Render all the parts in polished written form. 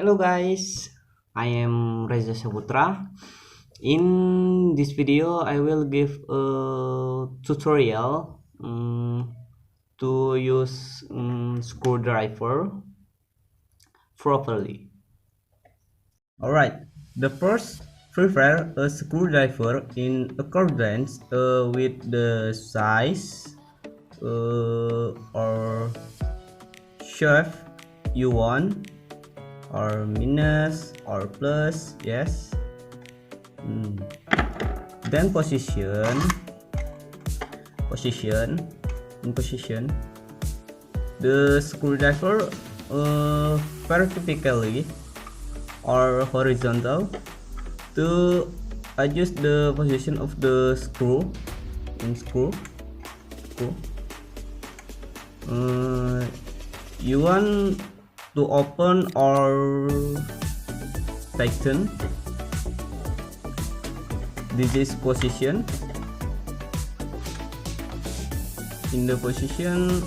Hello guys, I am Reza Saputra. In this video, I will give a tutorial to use screwdriver properly. Alright, the first prepare a screwdriver in accordance with the size or shape you want, or minus or plus. Yes. Then position the screwdriver vertically or horizontal to adjust the position of the screw. You want to open or tighten this position. In the position,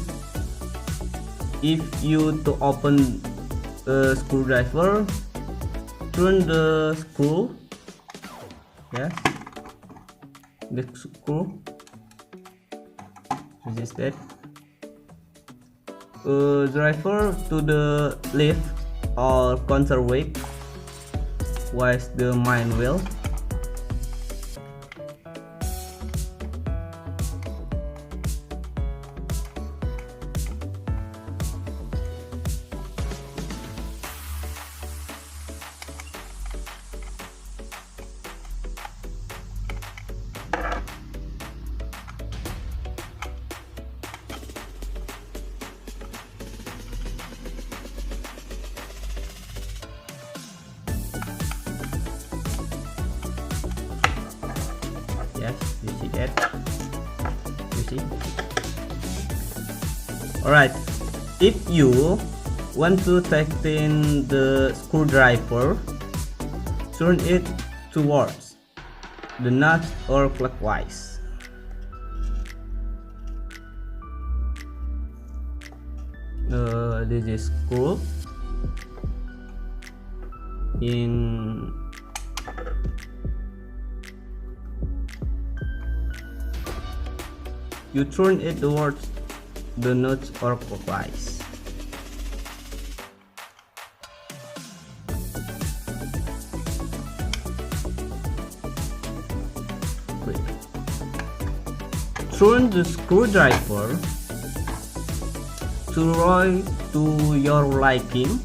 if you to open a screwdriver, turn the screw. Yes, the screw. This is that. Driver to the left or counterweight was the main wheel. Yes, you see that. You see. Alright, if you want to tighten the screwdriver, turn it towards the nut or clockwise. This is screw in you turn it towards the nuts or clockwise. Turn the screwdriver to your liking.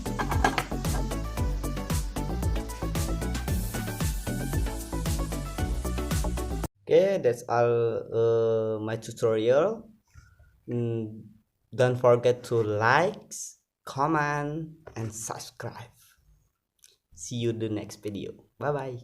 Okay, that's all my tutorial. Don't forget to like, comment, and subscribe. See you in the next video. Bye bye.